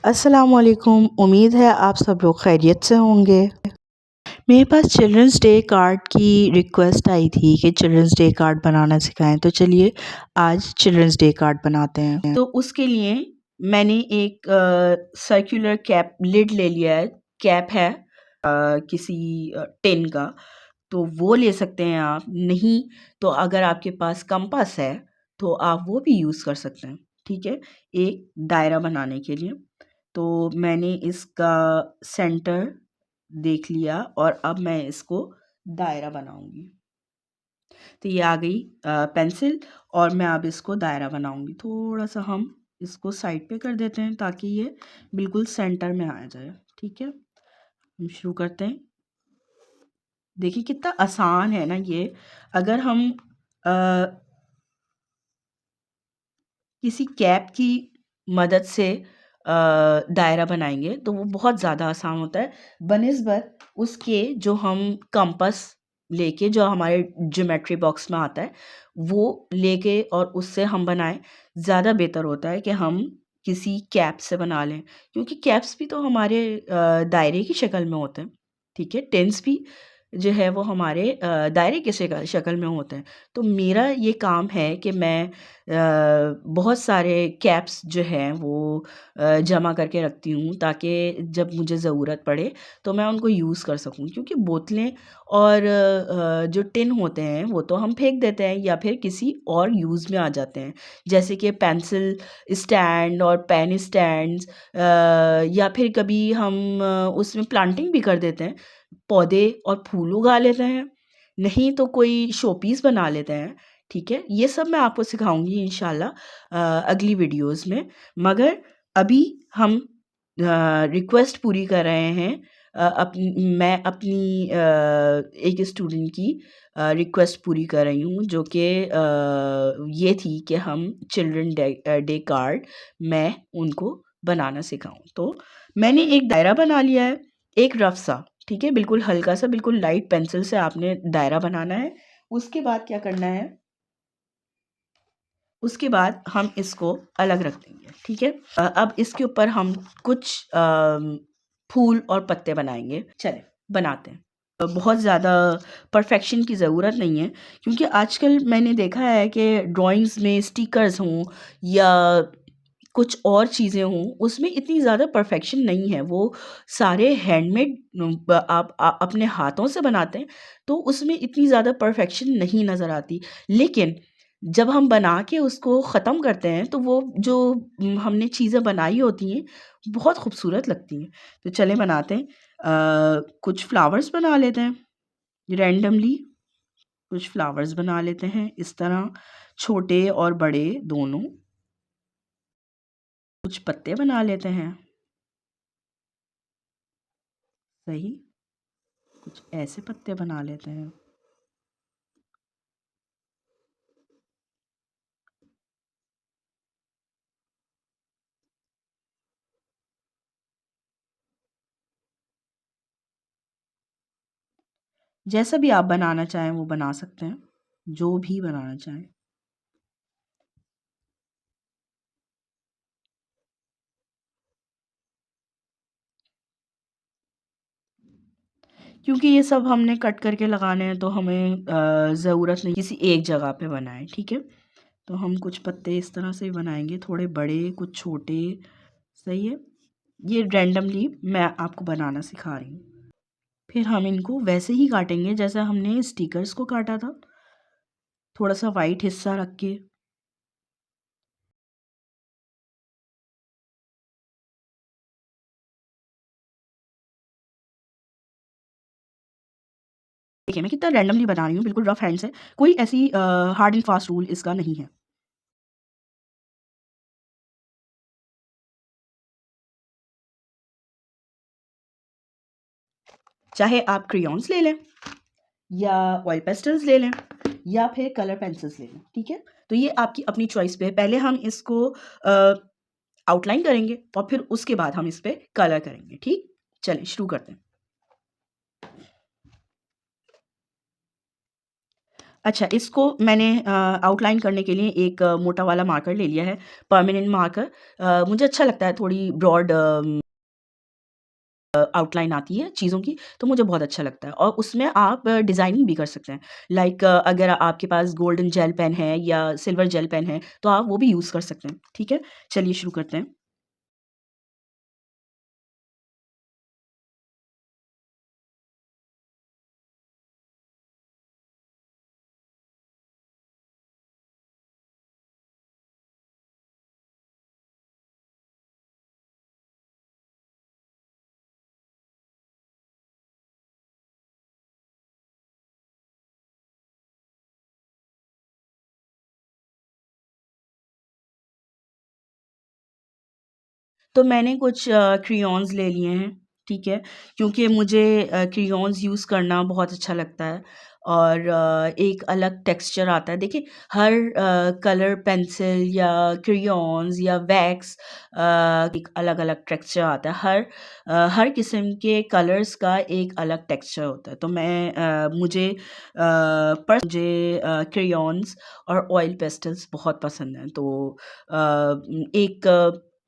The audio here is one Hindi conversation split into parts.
अस्सलामुअलैकुम। उम्मीद है आप सब लोग खैरियत से होंगे। मेरे पास चिल्ड्रंस डे कार्ड की रिक्वेस्ट आई थी कि चिल्ड्रंस डे कार्ड बनाना सिखाएं, तो चलिए आज चिल्ड्रंस डे कार्ड बनाते हैं। तो उसके लिए मैंने एक सर्कुलर कैप लिड ले लिया है। कैप है किसी टिन का, तो वो ले सकते हैं आप। नहीं तो अगर आपके पास कंपास है तो आप वो भी यूज़ कर सकते हैं। ठीक है, एक दायरा बनाने के लिए तो मैंने इसका सेंटर देख लिया और अब मैं इसको दायरा बनाऊंगी। तो ये आ गई पेंसिल और मैं अब इसको दायरा बनाऊंगी। थोड़ा सा हम इसको साइड पे कर देते हैं ताकि ये बिल्कुल सेंटर में आ जाए। ठीक है, हम शुरू करते हैं। देखिए कितना आसान है ना ये। अगर हम किसी कैप की मदद से दायरा बनाएंगे तो वो बहुत ज़्यादा आसान होता है बनिस्बत उसके जो हम कंपास लेके, जो हमारे ज्योमेट्री बॉक्स में आता है वो लेके और उससे हम बनाएं, ज़्यादा बेहतर होता है कि हम किसी कैप से बना लें, क्योंकि कैप्स भी तो हमारे दायरे की शक्ल में होते हैं। ठीक है, टेंस भी जो है वो हमारे दायरे की शक्ल में होते हैं। तो मेरा ये काम है कि मैं बहुत सारे कैप्स जो हैं वो जमा करके रखती हूँ ताकि जब मुझे ज़रूरत पड़े तो मैं उनको यूज़ कर सकूँ। क्योंकि बोतलें और जो टिन होते हैं वो तो हम फेंक देते हैं या फिर किसी और यूज़ में आ जाते हैं, जैसे कि पेंसिल स्टैंड और पेन स्टैंड्स, या फिर कभी हम उसमें प्लांटिंग भी कर देते हैं, पौधे और फूल उगा लेते हैं, नहीं तो कोई शोपीस बना लेते हैं। ठीक है, ये सब मैं आपको सिखाऊंगी इंशाल्लाह अगली वीडियोस में। मगर अभी हम रिक्वेस्ट पूरी कर रहे हैं। मैं अपनी एक स्टूडेंट की रिक्वेस्ट पूरी कर रही हूँ, जो कि ये थी कि हम चिल्ड्रन डे कार्ड मैं उनको बनाना सिखाऊं। तो मैंने एक दायरा बना लिया है, एक रफ सा। ठीक है, बिल्कुल हल्का सा, बिल्कुल लाइट पेंसिल से आपने दायरा बनाना है। उसके बाद क्या करना है, उसके बाद हम इसको अलग रख देंगे। ठीक है, अब इसके ऊपर हम कुछ फूल और पत्ते बनाएंगे। चले बनाते हैं। बहुत ज़्यादा परफेक्शन की ज़रूरत नहीं है, क्योंकि आजकल मैंने देखा है कि ड्राइंग्स में स्टिकर्स हों या कुछ और चीज़ें हों, उसमें इतनी ज़्यादा परफेक्शन नहीं है। वो सारे हैंडमेड आप अपने हाथों से बनाते हैं तो उसमें इतनी ज़्यादा परफेक्शन नहीं नज़र आती। लेकिन जब हम बना के उसको ख़त्म करते हैं तो वो जो हमने चीज़ें बनाई होती हैं बहुत खूबसूरत लगती हैं। तो चलें बनाते हैं। कुछ फ्लावर्स बना लेते हैं रैंडमली। कुछ फ्लावर्स बना लेते हैं इस तरह, छोटे और बड़े दोनों। कुछ पत्ते बना लेते हैं, सही। कुछ ऐसे पत्ते बना लेते हैं। जैसा भी आप बनाना चाहें वो बना सकते हैं, जो भी बनाना चाहें। क्योंकि ये सब हमने कट करके लगाने हैं तो हमें ज़रूरत नहीं किसी एक जगह पे बनाएं। ठीक है, तो हम कुछ पत्ते इस तरह से ही बनाएंगे, थोड़े बड़े कुछ छोटे। सही है, ये रैंडमली मैं आपको बनाना सिखा रही हूँ। फिर हम इनको वैसे ही काटेंगे जैसा हमने स्टिकर्स को काटा था, थोड़ा सा वाइट हिस्सा रख के। देखिए मैं कितना रैंडमली बना रही हूँ, बिल्कुल रफ हैंड से। कोई ऐसी हार्ड एंड फास्ट रूल इसका नहीं है। चाहे आप क्रेयॉन्स ले लें या ऑयल पेस्टल्स ले लें या फिर कलर पेंसिल्स ले लें। ठीक है, तो ये आपकी अपनी चॉइस पे है। पहले हम इसको आउटलाइन करेंगे और फिर उसके बाद हम इस पे कलर करेंगे। ठीक, चलिए शुरू करते हैं। अच्छा, इसको मैंने आउटलाइन करने के लिए एक मोटा वाला मार्कर ले लिया है, परमानेंट मार्कर। मुझे अच्छा लगता है, थोड़ी ब्रॉड आउटलाइन आती है चीज़ों की, तो मुझे बहुत अच्छा लगता है और उसमें आप डिज़ाइनिंग भी कर सकते हैं। लाइक अगर आपके पास गोल्डन जेल पेन है या सिल्वर जेल पेन है, तो आप वो भी यूज़ कर सकते हैं, ठीक है? चलिए शुरू करते हैं। तो मैंने कुछ क्रेयॉन्स ले लिए हैं, ठीक है? क्योंकि मुझे क्रेयॉन्स यूज़ करना बहुत अच्छा लगता है और एक अलग टेक्सचर आता है। देखिए, हर कलर पेंसिल या क्रेयॉन्स या वैक्स एक अलग-अलग टेक्सचर आता है। हर किस्म के कलर्स का एक अलग टेक्सचर होता है। तो मुझे क्रेयॉन्स और ऑयल पेस्टल्स बहुत पसंद हैं। तो एक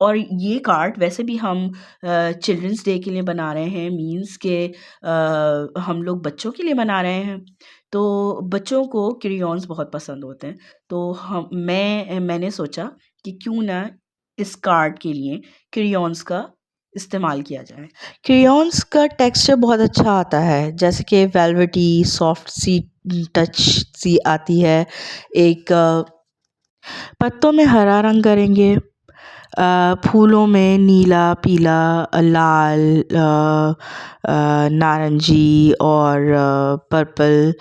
और ये कार्ड वैसे भी हम चिल्ड्रंस डे के लिए बना रहे हैं, मीन्स के हम लोग बच्चों के लिए बना रहे हैं। तो बच्चों को क्रेयॉन्स बहुत पसंद होते हैं। तो मैंने सोचा कि क्यों ना इस कार्ड के लिए क्रेयॉन्स का इस्तेमाल किया जाए। क्रेयॉन्स का टेक्सचर बहुत अच्छा आता है, जैसे कि वेलवेटी सॉफ्ट सी टच सी आती है। एक पत्तों में हरा रंग करेंगे, फूलों में नीला, पीला, लाल, नारंगी और पर्पल,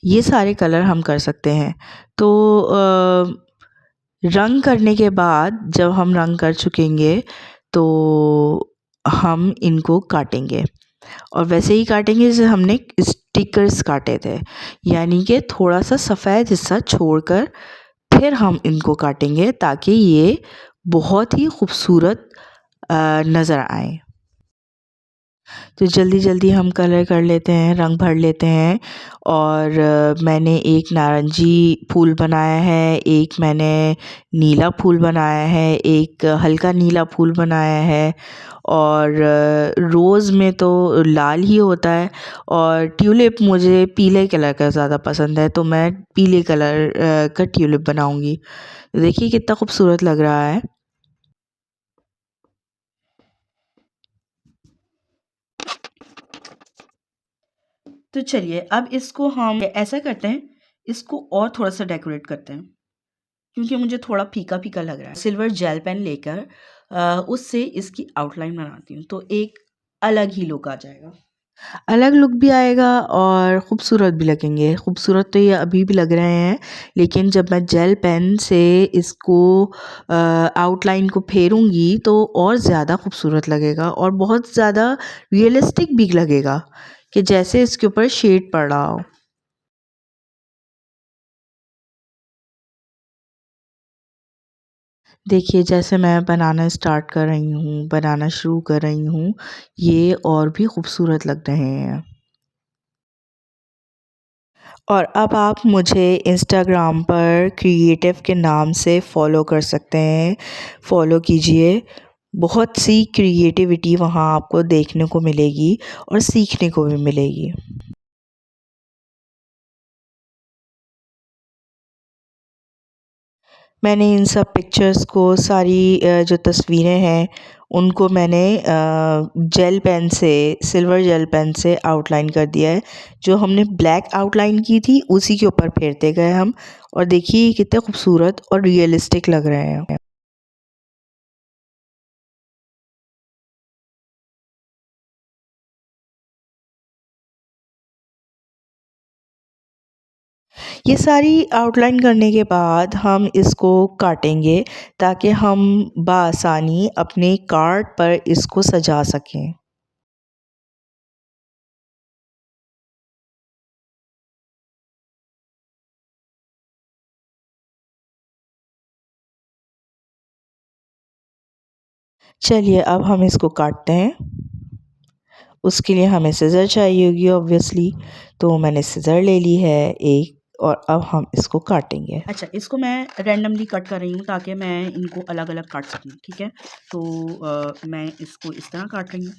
ये सारे कलर हम कर सकते हैं। तो रंग करने के बाद जब हम रंग कर चुकेंगे तो हम इनको काटेंगे और वैसे ही काटेंगे जैसे हमने स्टिकर्स काटे थे, यानी कि थोड़ा सा सफ़ेद हिस्सा छोड़कर फिर हम इनको काटेंगे ताकि ये बहुत ही खूबसूरत नज़र आए। तो जल्दी-जल्दी हम कलर कर लेते हैं, रंग भर लेते हैं और मैंने एक नारंगी फूल बनाया है, एक मैंने नीला फूल बनाया है, एक हल्का नीला फूल बनाया है और रोज़ में तो लाल ही होता है और ट्यूलिप मुझे पीले कलर का ज़्यादा पसंद है, तो मैं पीले कलर का ट्यूलिप बनाऊँगी। देखिए कितना खूबसूरत लग रहा है। तो चलिए अब इसको हम ऐसा करते हैं, इसको और थोड़ा-सा डेकोरेट करते हैं, क्योंकि मुझे थोड़ा फीका-फीका लग रहा है। सिल्वर जेल पेन लेकर उससे इसकी आउटलाइन बनाती हूँ, तो एक अलग ही लुक आ जाएगा। अलग लुक भी आएगा और खूबसूरत भी लगेंगे। खूबसूरत तो ये अभी भी लग रहे हैं, लेकिन जब मैं जेल पेन से इसको आउटलाइन को फेरूँगी तो और ज़्यादा खूबसूरत लगेगा और बहुत ज़्यादा रियलिस्टिक भी लगेगा कि जैसे इसके ऊपर शेड पड़ रहा हो। देखिए, जैसे मैं बनाना स्टार्ट कर रही हूँ, बनाना शुरू कर रही हूँ, ये और भी खूबसूरत लग रहे हैं। और अब आप मुझे इंस्टाग्राम पर क्रिएटिव के नाम से फ़ॉलो कर सकते हैं, फ़ॉलो कीजिए। बहुत सी क्रिएटिविटी वहाँ आपको देखने को मिलेगी और सीखने को भी मिलेगी। मैंने इन सब पिक्चर्स को सारी जो तस्वीरें हैं उनको मैंने जेल पेन से सिल्वर जेल पेन से आउटलाइन कर दिया है। जो हमने ब्लैक आउटलाइन की थी उसी के ऊपर फेरते गए हम और देखिए ये कितने खूबसूरत और रियलिस्टिक लग रहे हैं। ये सारी आउटलाइन करने के बाद हम इसको काटेंगे ताकि हम बआसानी अपने कार्ड पर इसको सजा सकें। चलिए अब हम इसको काटते हैं। उसके लिए हमें सिज़र चाहिए होगी ऑब्वियसली, तो मैंने सिज़र ले ली है एक और अब हम इसको काटेंगे। अच्छा, इसको मैं रैंडमली कट कर रही हूँ ताकि मैं इनको अलग-अलग काट सकूँ, ठीक है? तो मैं इसको इस तरह काट रही हूँ।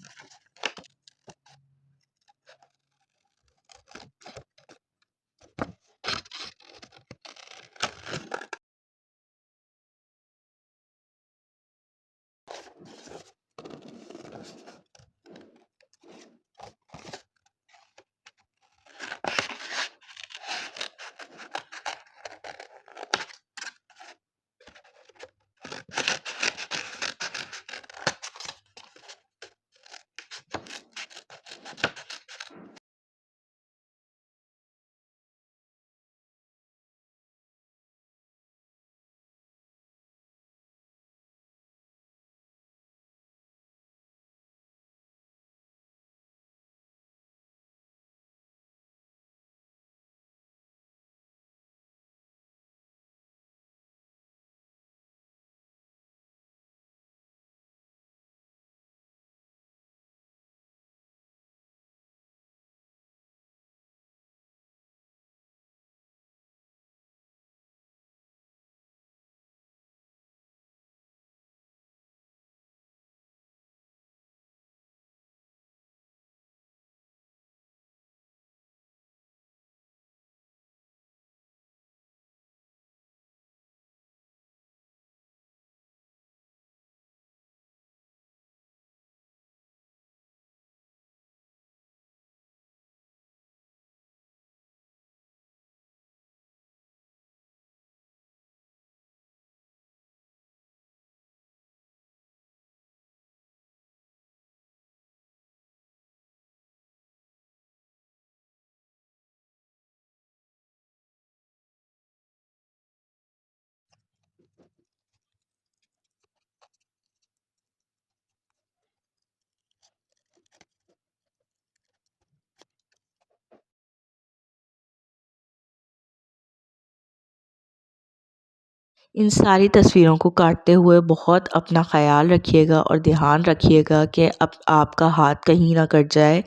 इन सारी तस्वीरों को काटते हुए बहुत अपना ख़याल रखिएगा और ध्यान रखिएगा कि अब आपका हाथ कहीं ना कट जाए,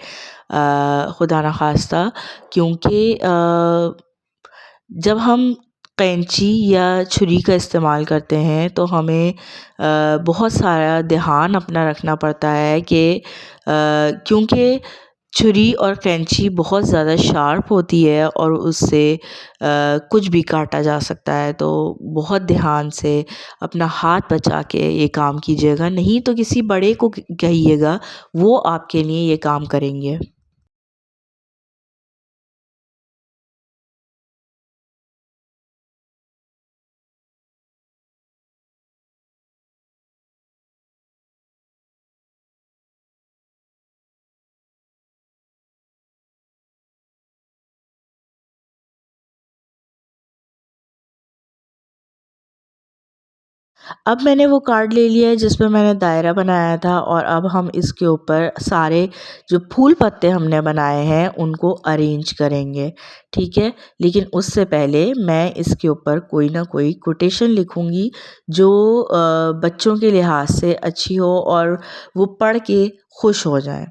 खुदा ना खास्ता। क्योंकि जब हम कैंची या छुरी का इस्तेमाल करते हैं तो हमें बहुत सारा ध्यान अपना रखना पड़ता है कि क्योंकि छुरी और कैंची बहुत ज़्यादा शार्प होती है और उससे कुछ भी काटा जा सकता है। तो बहुत ध्यान से अपना हाथ बचा के ये काम कीजिएगा, नहीं तो किसी बड़े को कहिएगा, वो आपके लिए ये काम करेंगे। अब मैंने वो कार्ड ले लिया है जिसमें मैंने दायरा बनाया था और अब हम इसके ऊपर सारे जो फूल पत्ते हमने बनाए हैं उनको अरेंज करेंगे, ठीक है? लेकिन उससे पहले मैं इसके ऊपर कोई ना कोई कोटेशन लिखूँगी जो बच्चों के लिहाज से अच्छी हो और वो पढ़ के खुश हो जाएँ,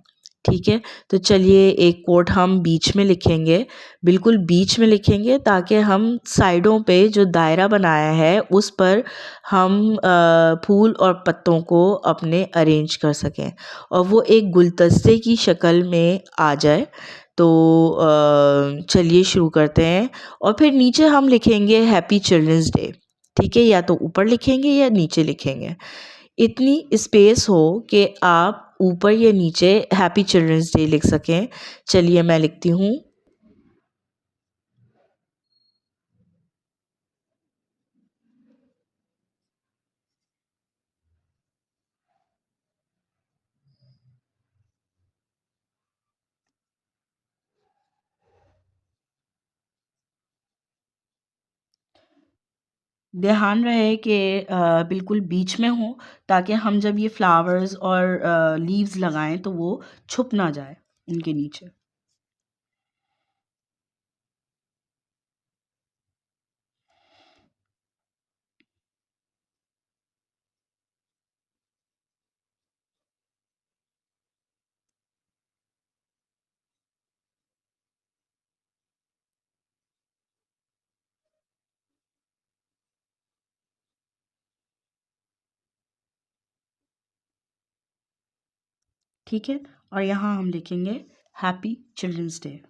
ठीक है? तो चलिए एक कोट हम बीच में लिखेंगे, बिल्कुल बीच में लिखेंगे ताकि हम साइडों पे जो दायरा बनाया है उस पर हम फूल और पत्तों को अपने अरेंज कर सकें और वो एक गुलदस्ते की शक्ल में आ जाए। तो चलिए शुरू करते हैं और फिर नीचे हम लिखेंगे हैप्पी चिल्ड्रंस डे, ठीक है? या तो ऊपर लिखेंगे या नीचे लिखेंगे। इतनी स्पेस हो कि आप ऊपर या नीचे हैप्पी चिल्ड्रंस डे लिख सकें। चलिए मैं लिखती हूँ। ध्यान रहे कि बिल्कुल बीच में हो ताकि हम जब ये फ्लावर्स और लीव्स लगाएँ तो वो छुप ना जाए इनके नीचे। ठीक है? और यहाँ हम लिखेंगे हैप्पी चिल्ड्रंस डे।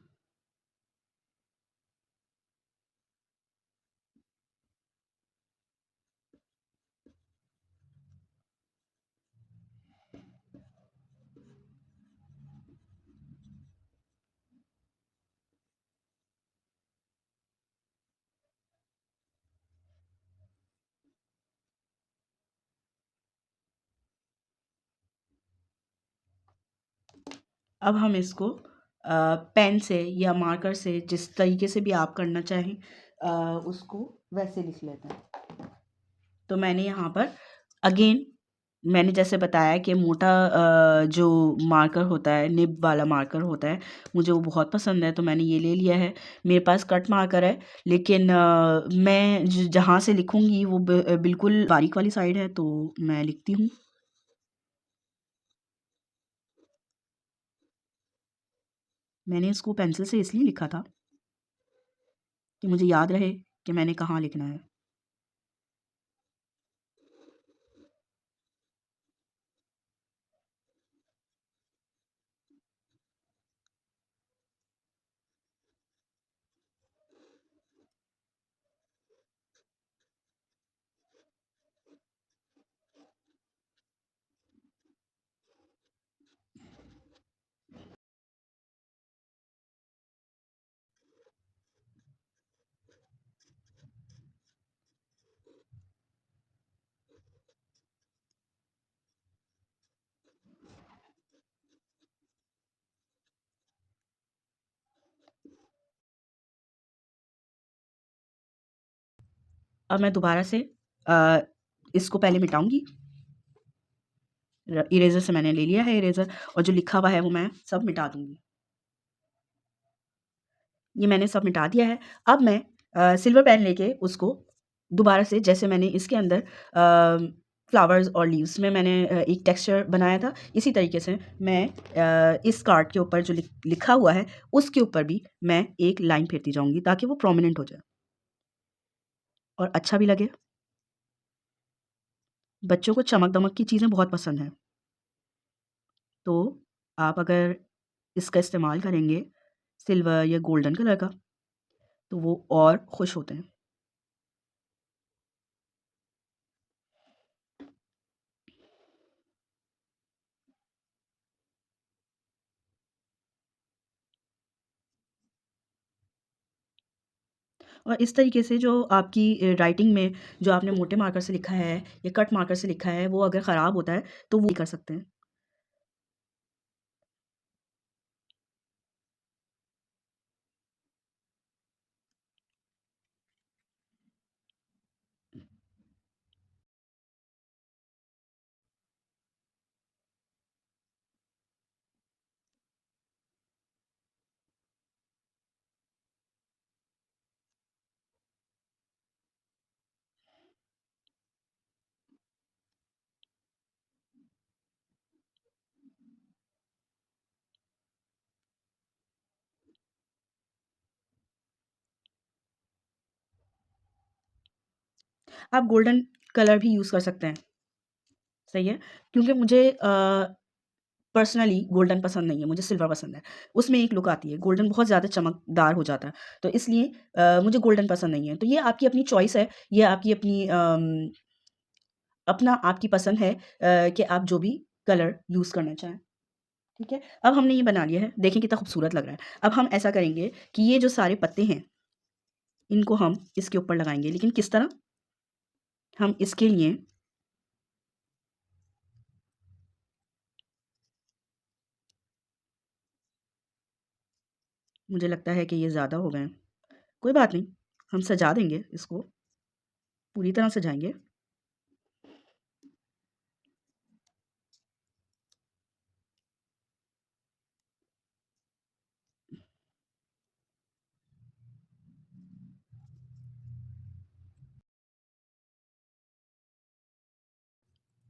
अब हम इसको पेन से या मार्कर से, जिस तरीके से भी आप करना चाहें, उसको वैसे लिख लेते हैं। तो मैंने यहाँ पर अगेन, मैंने जैसे बताया कि मोटा जो मार्कर होता है, निब वाला मार्कर होता है, मुझे वो बहुत पसंद है, तो मैंने ये ले लिया है। मेरे पास कट मार्कर है, लेकिन मैं जहाँ से लिखूँगी वो बिल्कुल बारीक वाली साइड है, तो मैं लिखती हूँ। मैंने इसको पेंसिल से इसलिए लिखा था कि मुझे याद रहे कि मैंने कहाँ लिखना है। अब मैं दोबारा से अ, इसको पहले मिटाऊँगी। इरेज़र से मैंने ले लिया है इरेज़र, और जो लिखा हुआ है वो मैं सब मिटा दूँगी। ये मैंने सब मिटा दिया है। अब मैं सिल्वर पेन लेके उसको दोबारा से, जैसे मैंने इसके अंदर फ्लावर्स और लीव्स में मैंने एक टेक्सचर बनाया था, इसी तरीके से मैं इस कार्ड के ऊपर जो लिखा हुआ है, उसके ऊपर भी मैं एक लाइन फेरती जाऊँगी ताकि वो प्रोमिनेंट हो जाए और अच्छा भी लगे। बच्चों को चमक-दमक की चीज़ें बहुत पसंद हैं, तो आप अगर इसका इस्तेमाल करेंगे सिल्वर या गोल्डन कलर का, तो वो और खुश होते हैं। और इस तरीके से जो आपकी राइटिंग में जो आपने मोटे मार्कर से लिखा है या कट मार्कर से लिखा है, वो अगर ख़राब होता है, तो वो कर सकते हैं। आप गोल्डन कलर भी यूज़ कर सकते हैं, सही है? क्योंकि मुझे पर्सनली गोल्डन पसंद नहीं है, मुझे सिल्वर पसंद है। उसमें एक लुक आती है, गोल्डन बहुत ज़्यादा चमकदार हो जाता है, तो इसलिए मुझे गोल्डन पसंद नहीं है। तो ये आपकी अपनी चॉइस है, ये आपकी अपनी अपना आपकी पसंद है कि आप जो भी कलर यूज़ करना चाहें, ठीक है? अब हमने ये बना लिया है, देखें कितना खूबसूरत लग रहा है। अब हम ऐसा करेंगे कि ये जो सारे पत्ते हैं, इनको हम इसके ऊपर लगाएँगे, लेकिन किस तरह? हम इसके लिए मुझे लगता है कि ये ज़्यादा हो गए हैं। कोई बात नहीं, हम सजा देंगे इसको, पूरी तरह सजाएँगे।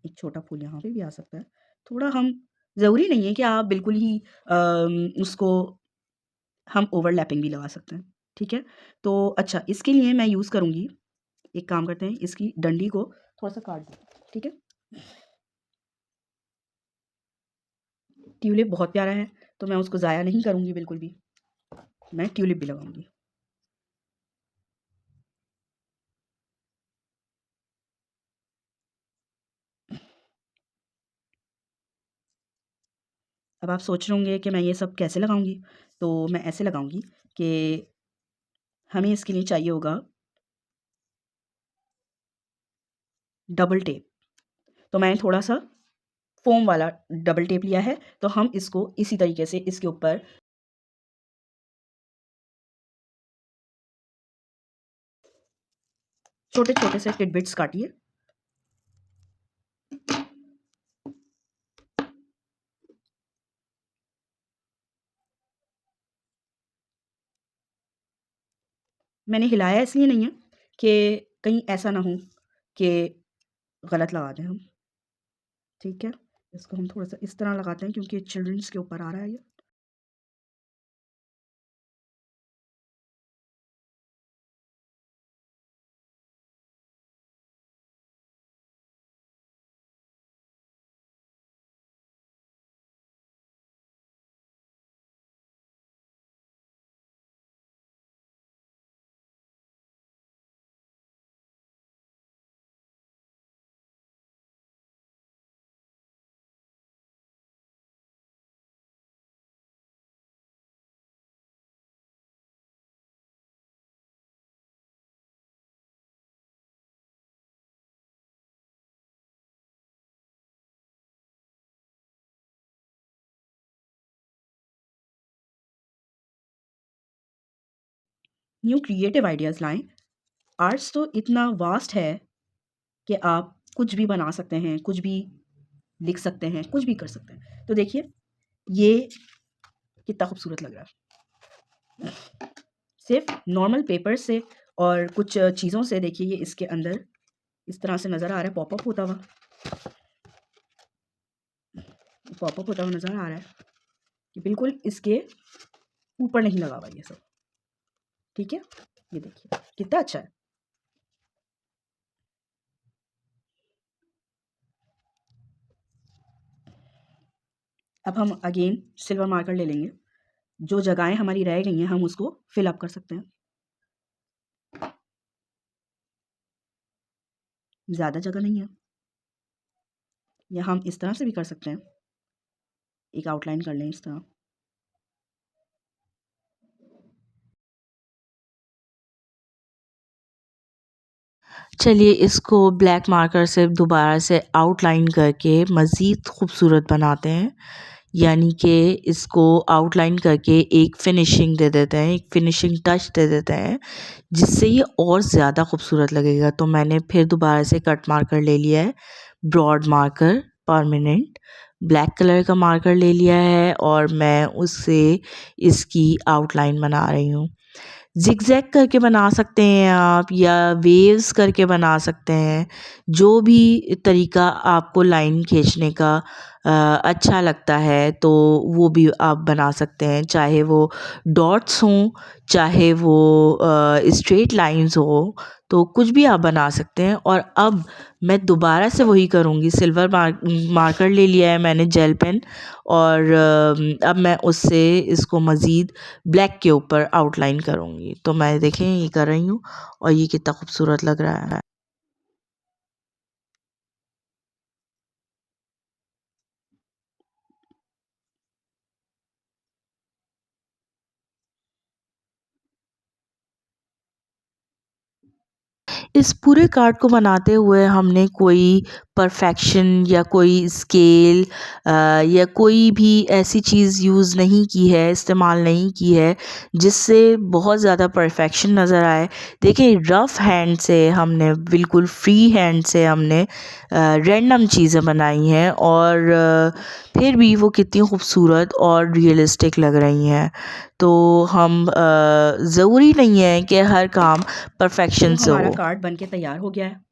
एक छोटा फूल यहाँ पे भी आ सकता है। थोड़ा हम, ज़रूरी नहीं है कि आप बिल्कुल ही उसको, हम ओवरलैपिंग भी लगा सकते हैं, ठीक है? तो अच्छा, इसके लिए मैं यूज़ करूँगी, एक काम करते हैं, इसकी डंडी को थोड़ा-सा काट दें, ठीक है? ट्यूलिप बहुत प्यारा है, तो मैं उसको ज़ाया नहीं करूँगी बिल्कुल भी। मैं ट्यूलिप भी लगाऊँगी। अब आप सोच रहे होंगे कि मैं ये सब कैसे लगाऊँगी? तो मैं ऐसे लगाऊँगी कि हमें इसके लिए चाहिए होगा डबल टेप। तो मैंने थोड़ा-सा फ़ोम वाला डबल टेप लिया है, तो हम इसको इसी तरीके से इसके ऊपर छोटे-छोटे से टिडबिट्स काटिए। मैंने हिलाया इसलिए नहीं है कि कहीं ऐसा ना हो कि गलत लगा दें हम, ठीक है? इसको हम थोड़ा-सा इस तरह लगाते हैं क्योंकि चिल्ड्रंस के ऊपर आ रहा है ये। न्यू क्रिएटिव आइडियाज़ लाएँ। आर्ट्स तो इतना वास्ट है कि आप कुछ भी बना सकते हैं, कुछ भी लिख सकते हैं, कुछ भी कर सकते हैं। तो देखिए, ये कितना खूबसूरत लग रहा है। सिर्फ़ नॉर्मल पेपर से और कुछ चीज़ों से देखिए ये इसके अंदर इस तरह से नज़र आ रहा है पॉपअप होता हुआ। पॉपअप होता हुआ नज़र आ रहा है कि बिल्कुल इसके ऊपर नहीं लगा हुआ ये सब, ठीक है? ये देखिए, कितना अच्छा है। अब हम अगेन सिल्वर मार्कर ले लेंगे। जो जगहें हमारी रह गई हैं, हम उसको फिल अप कर सकते हैं। ज़्यादा जगह नहीं है। या हम इस तरह से भी कर सकते हैं। एक आउटलाइन कर लें इस तरह। चलिए इसको ब्लैक मार्कर से दोबारा से आउटलाइन करके मज़ीद खूबसूरत बनाते हैं, यानी कि इसको आउटलाइन करके एक फिनिशिंग दे देते हैं, एक फिनिशिंग टच दे देते हैं, जिससे ये और ज़्यादा खूबसूरत लगेगा। तो मैंने फिर दोबारा से कट मार्कर ले लिया है, broad marker permanent black colour का मार्कर ले लिया है और मैं उससे इसकी आउटलाइन बना रही हूँ। ज़िगज़ैग करके बना सकते हैं आप या वेव्स करके बना सकते हैं। जो भी तरीका आपको लाइन खींचने का अच्छा लगता है तो वो भी आप बना सकते हैं। चाहे वो डॉट्स हों, चाहे वो स्ट्रेट लाइन्स हो, तो कुछ भी आप बना सकते हैं। और अब मैं दोबारा से वही करूँगी। सिल्वर मार्कर ले लिया है मैंने जेल पेन और अब मैं उससे इसको मज़ीद ब्लैक के ऊपर आउटलाइन करूँगी। तो मैं देखें ये कर रही हूँ और ये कितना खूबसूरत लग रहा है। इस पूरे कार्ड को बनाते हुए हमने कोई परफेक्शन या कोई स्केल या कोई भी ऐसी चीज़ यूज़ नहीं की है, इस्तेमाल नहीं की है जिससे बहुत ज़्यादा परफेक्शन नज़र आए। देखिए रफ़ हैंड से हमने बिल्कुल फ्री हैंड से हमने रैंडम चीज़ें बनाई हैं और फिर भी वो कितनी खूबसूरत और रियलिस्टिक लग रही हैं। तो हम ज़रूरी नहीं है कि हर काम परफेक्शन तो से हमारा हो। कार्ड बन के तैयार हो गया है।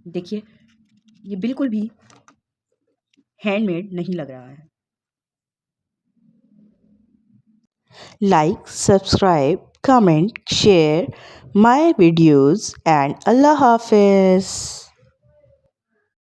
देखिए, ये बिल्कुल भी हैंडमेड नहीं लग रहा है। Like, subscribe, comment, share my videos and Allah Hafiz.